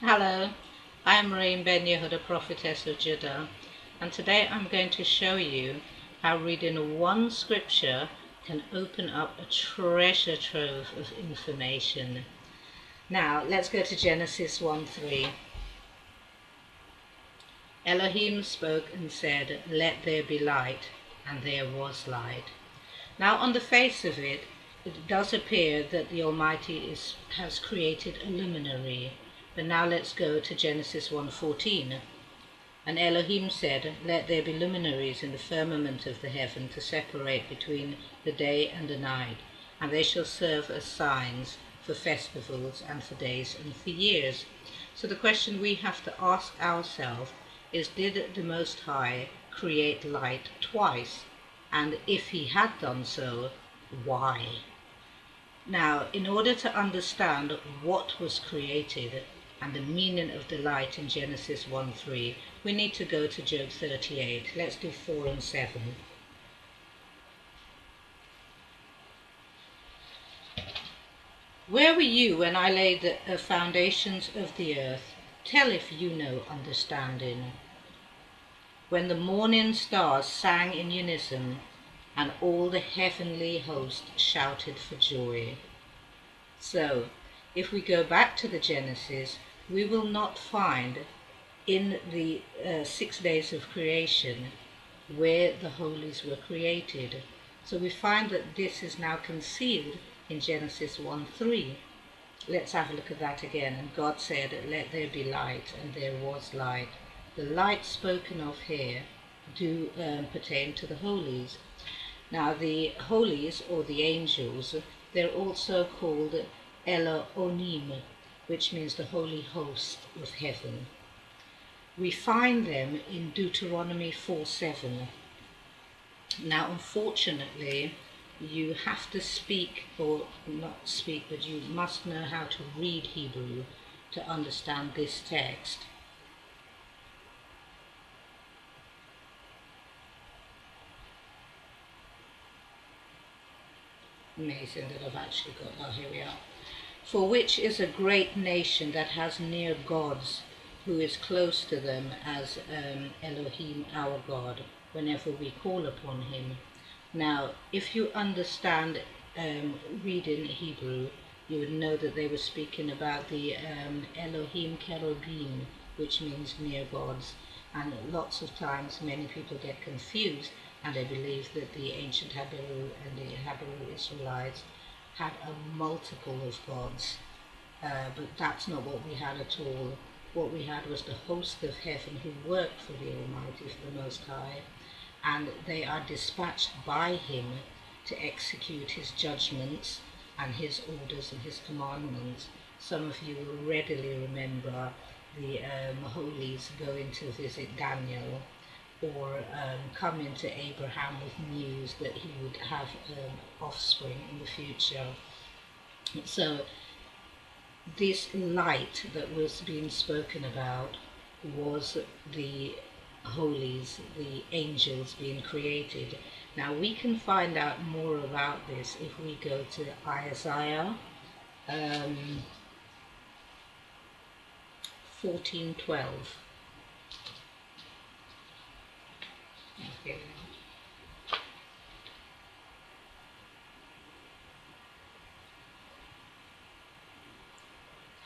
Hello, I'm Reem Ben Yehuda, prophetess of Judah, and today I'm going to show you how reading one scripture can open up a treasure trove of information. Now, let's go to Genesis 1:3. Elohim spoke and said, "Let there be light," and there was light. Now, on the face of it, it does appear that the Almighty has created a luminary. But now let's go to Genesis 1:14. And Elohim said, "Let there be luminaries in the firmament of the heaven to separate between the day and the night, and they shall serve as signs for festivals and for days and for years." So the question we have to ask ourselves is, did the Most High create light twice? And if he had done so, why? Now, in order to understand what was created and the meaning of the light in Genesis 1:3, we need to go to Job 38. Let's do 4 and 7. Where were you when I laid the foundations of the earth? Tell if you know understanding. When the morning stars sang in unison, and all the heavenly host shouted for joy. So, if we go back to the Genesis, we will not find in the 6 days of creation where the holies were created. So we find that this is now concealed in Genesis 1:3. Let's have a look at that again. And God said, "Let there be light," and there was light. The light spoken of here do pertain to the holies. Now the holies, or the angels, they're also called Elohim, which means the holy host of heaven. We find them in Deuteronomy 4:7. Now unfortunately, you have to speak, or not speak, but you must know how to read Hebrew to understand this text. Amazing that I've actually got, oh, here we are. For which is a great nation that has near gods, who is close to them as Elohim our God, whenever we call upon him. Now, if you understand reading Hebrew, you would know that they were speaking about the Elohim Kerubim, which means near gods. And lots of times many people get confused, and they believe that the ancient Hebrew and the Hebrew Israelites had a multiple of gods. But that's not what we had at all. What we had was the host of heaven who worked for the Almighty, for the Most High, and they are dispatched by him to execute his judgments and his orders and his commandments. Some of you will readily remember the holies going to visit Daniel, or coming to Abraham with news that he would have offspring in the future. So this light that was being spoken about was the holies, the angels being created. Now we can find out more about this if we go to Isaiah 14:12. Okay.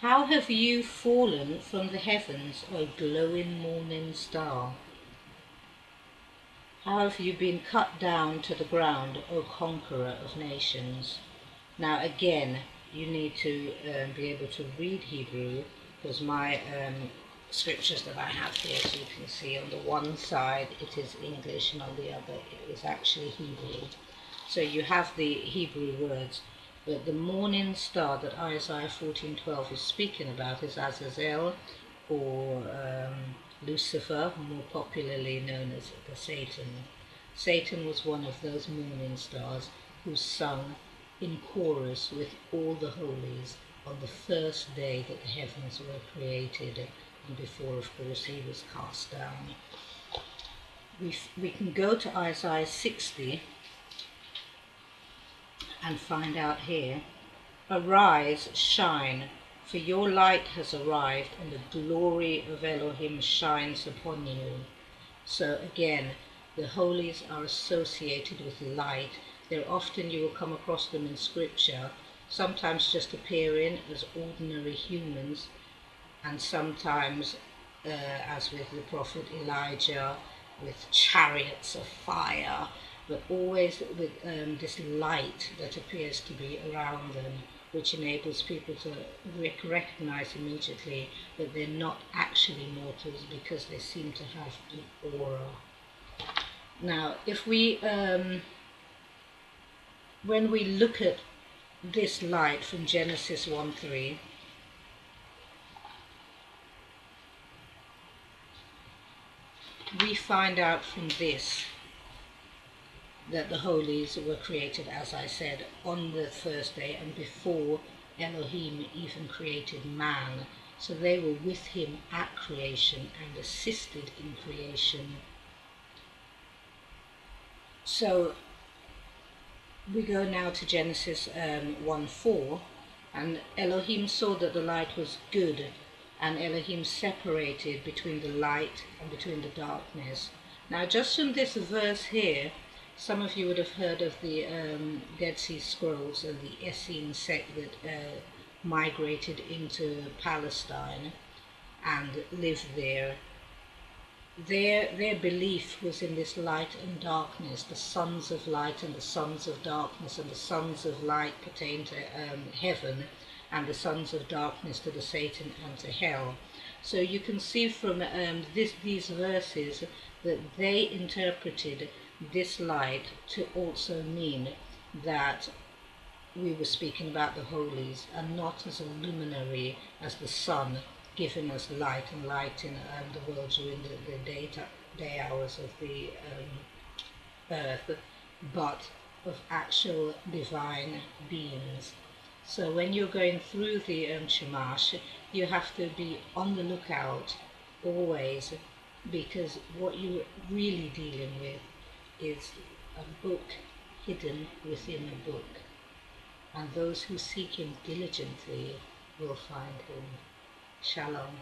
How have you fallen from the heavens, O glowing morning star? How have you been cut down to the ground, O conqueror of nations? Now again, you need to be able to read Hebrew, because my scriptures that I have here, as you can see, on the one side it is English and on the other it is actually Hebrew. So you have the Hebrew words, but the morning star that Isaiah 14:12 is speaking about is Azazel, or Lucifer, more popularly known as the Satan. Satan was one of those morning stars who sung in chorus with all the holies on the first day that the heavens were created, and before, of course, he was cast down. We can go to Isaiah 60 and find out here, "Arise, shine, for your light has arrived, and the glory of Elohim shines upon you. So again, the holies are associated with light. They're often, you will come across them in scripture, sometimes just appearing as ordinary humans, and sometimes, as with the prophet Elijah, with chariots of fire, but always with this light that appears to be around them, which enables people to recognize immediately that they're not actually mortals because they seem to have an aura. Now, if we, when we look at this light from Genesis 1:3, we find out from this that the holies were created, as I said, on the first day and before Elohim even created man. So they were with him at creation and assisted in creation. So we go now to Genesis 1:4, and Elohim saw that the light was good, and Elohim separated between the light and between the darkness. Now, just from this verse here, some of you would have heard of the Dead Sea Scrolls and the Essene sect that migrated into Palestine and lived there. Their belief was in this light and darkness, the sons of light and the sons of darkness, and the sons of light pertain to heaven, and the sons of darkness to the Satan and to hell. So you can see from these verses that they interpreted this light to also mean that we were speaking about the holies, and not as a luminary, as the sun giving us light and lighting the world during the day hours of the earth, but of actual divine beings. So when you're going through the Shamash, you have to be on the lookout always, because what you're really dealing with is a book hidden within a book, and those who seek him diligently will find him. Shalom.